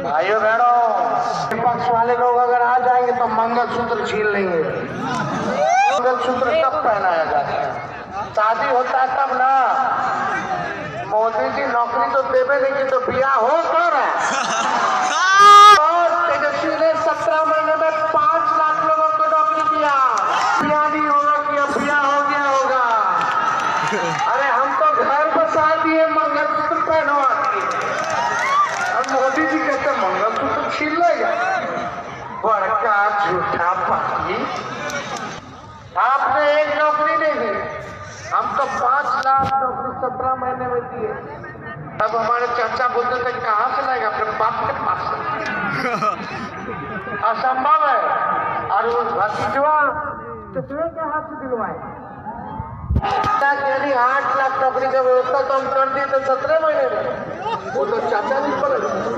भाइयों बहनों, विपक्ष वाले लोग अगर आ जाएंगे तो मंगलसूत्र छीन लेंगे। मंगलसूत्र कब पहनाया जाता है? शादी होता है तब ना। मोदी जी नौकरी तो देवे नहीं कि तो बिया हो कर और तेजस्वी ने 17 महीने में 5 लाख लोगों को नौकरी दिया। बिया नहीं होगा कि अब बिया हो गया होगा। अरे हम तो घर बसा दिए, मंगलसूत्र पहनवा दिए। अब मोदी जी कहते मंगलसूत्र छीन लेगा। बड़का झूठा पार्टी। आपने एक नौकरी नहीं दी, हम तो 5 लाख नौकरी 17 महीने में दिए। तब हमारे चाचा बोलते थे कहाँ से लाएगा, अपने बाप के पास से। असंभव है। और वो भतीजवा कितने के हाथ से दिलवाए? 8 लाख नौकरी का व्यवस्था तो हम कर दिए थे 17 महीने में। वो तो चाचा नहीं पड़ेगा।